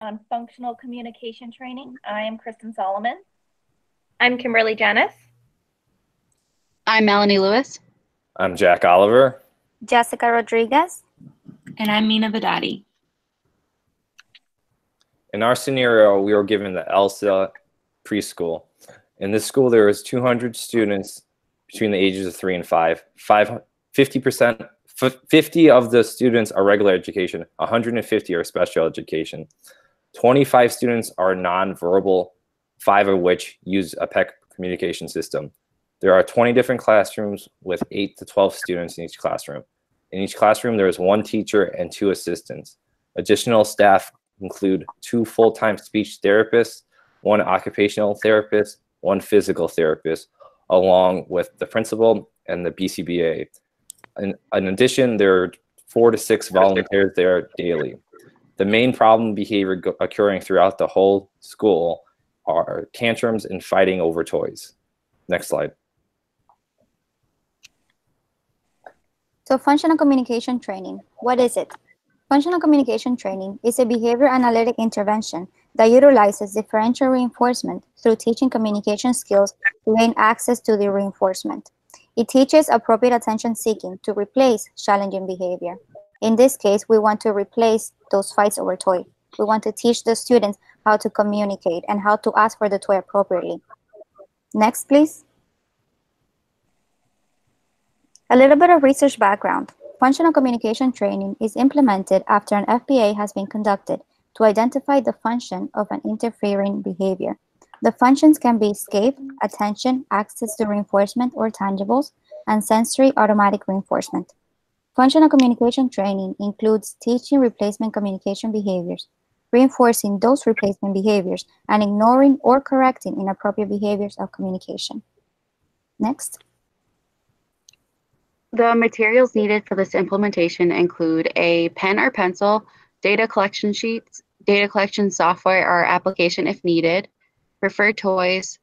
on functional communication training. I am Kristen Solomon. I'm Kimberly Janis. I'm Melanie Lewis. I'm Jack Oliver. Jessica Rodriguez. And I'm Mina Badati. In our scenario, we were given the ELSA preschool. In this school, there was 200 students between the ages of 3 and 5. 50 of the students are regular education, 150 are special education. 25 students are nonverbal, 5 of which use a PEC communication system. There are 20 different classrooms with 8 to 12 students in each classroom. In each classroom, there is 1 teacher and 2 assistants. Additional staff include 2 full-time speech therapists, 1 occupational therapist, 1 physical therapist, along with the principal and the BCBA. In addition, there are 4 to 6 volunteers there daily. The main problem behavior occurring throughout the whole school are tantrums and fighting over toys. Next slide. So functional communication training, what is it? Functional communication training is a behavior analytic intervention that utilizes differential reinforcement through teaching communication skills to gain access to the reinforcement. It teaches appropriate attention seeking to replace challenging behavior. In this case, we want to replace those fights over toy. We want to teach the students how to communicate and how to ask for the toy appropriately. Next, please. A little bit of research background. Functional communication training is implemented after an FBA has been conducted to identify the function of an interfering behavior. The functions can be escape, attention, access to reinforcement or tangibles, and sensory automatic reinforcement. Functional communication training includes teaching replacement communication behaviors, reinforcing those replacement behaviors, and ignoring or correcting inappropriate behaviors of communication. Next. The materials needed for this implementation include a pen or pencil, data collection sheets, data collection software or application if needed, preferred toys,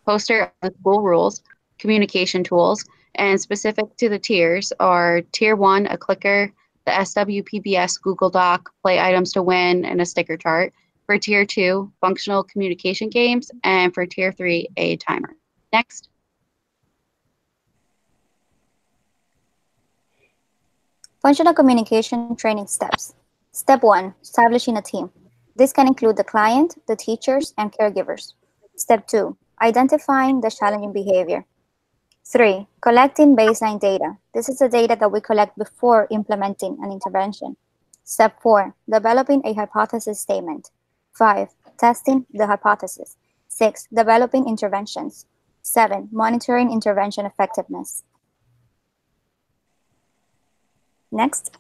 poster of the school rules, communication tools, and specific to the tiers are Tier 1, a clicker, the SWPBS Google Doc, play items to win, and a sticker chart. For Tier 2, functional communication games, and for Tier 3, a timer. Next. Functional communication training steps. Step 1, establishing a team. This can include the client, the teachers, and caregivers. Step 2, identifying the challenging behavior. 3, collecting baseline data. This is the data that we collect before implementing an intervention. Step 4, developing a hypothesis statement. 5, testing the hypothesis. 6, developing interventions. 7, monitoring intervention effectiveness. Next.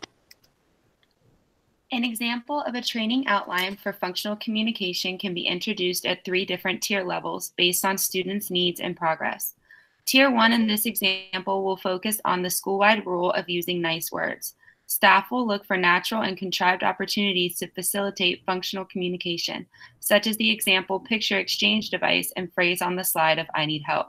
An example of a training outline for functional communication can be introduced at 3 different tier levels based on students' needs and progress. Tier 1 in this example will focus on the school-wide rule of using nice words. Staff will look for natural and contrived opportunities to facilitate functional communication, such as the example picture exchange device and phrase on the slide of "I need help."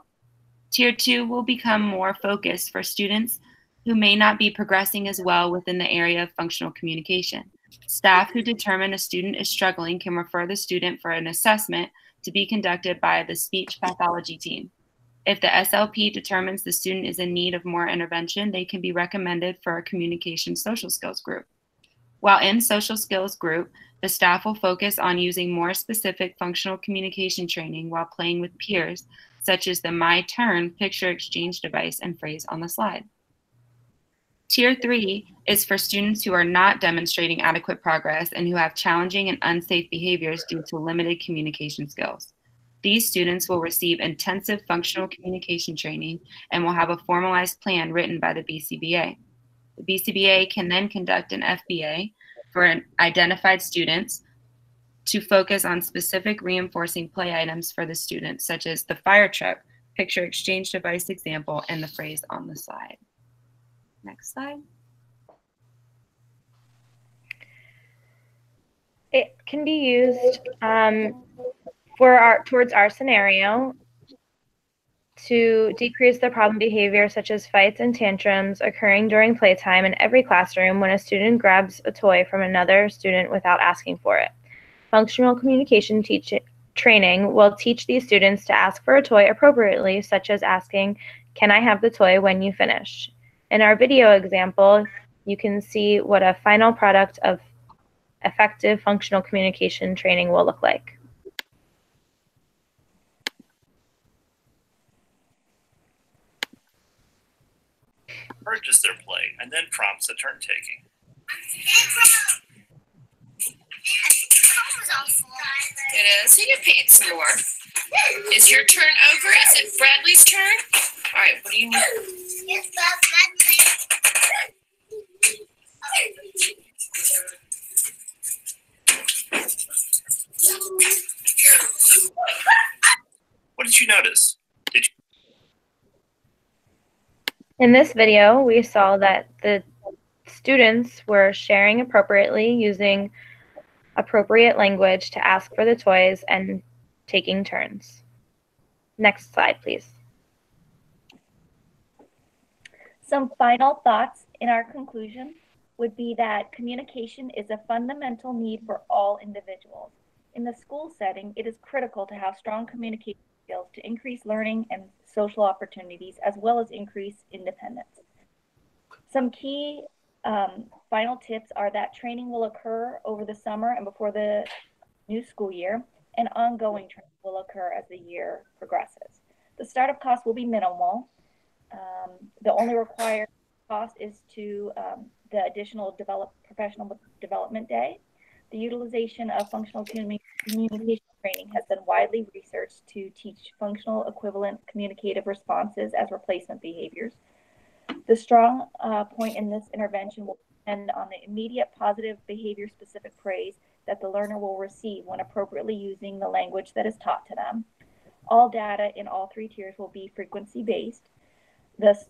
Tier 2 will become more focused for students who may not be progressing as well within the area of functional communication. Staff who determine a student is struggling can refer the student for an assessment to be conducted by the speech pathology team. If the SLP determines the student is in need of more intervention, they can be recommended for a communication social skills group. While in social skills group, the staff will focus on using more specific functional communication training while playing with peers, such as the "My Turn" picture exchange device and phrase on the slide. Tier 3 is for students who are not demonstrating adequate progress and who have challenging and unsafe behaviors due to limited communication skills. These students will receive intensive functional communication training and will have a formalized plan written by the BCBA. The BCBA can then conduct an FBA for identified students to focus on specific reinforcing play items for the students, such as the fire truck, picture exchange device example, and the phrase on the slide. Next slide. It can be used towards our scenario to decrease the problem behavior such as fights and tantrums occurring during playtime in every classroom when a student grabs a toy from another student without asking for it. Functional communication training will teach these students to ask for a toy appropriately, such as asking, "Can I have the toy when you finish?" In our video example, you can see what a final product of effective functional communication training will look like. Encourages their play and then prompts the turn taking. It is. You can paint some more. Is your turn over? Is it Bradley's turn? All right. What do you need? It's What did you notice? In this video, we saw that the students were sharing appropriately, using appropriate language to ask for the toys, and taking turns. Next slide, please. Some final thoughts in our conclusion would be that communication is a fundamental need for all individuals. In the school setting, it is critical to have strong communication skills to increase learning and social opportunities, as well as increase independence. Some key final tips are that training will occur over the summer and before the new school year, and ongoing training will occur as the year progresses. The startup cost will be minimal. The only required cost is to the additional professional development day. The utilization of functional communication training has been widely researched to teach functional equivalent communicative responses as replacement behaviors. The strong point in this intervention will depend on the immediate positive behavior-specific praise that the learner will receive when appropriately using the language that is taught to them. All data in all three tiers will be frequency-based. This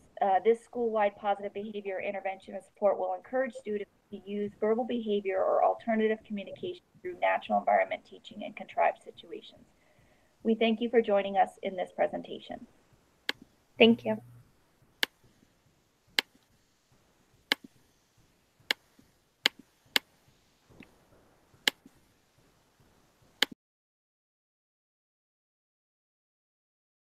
school-wide positive behavior intervention and support will encourage students to use verbal behavior or alternative communication through natural environment teaching in contrived situations. We thank you for joining us in this presentation. Thank you.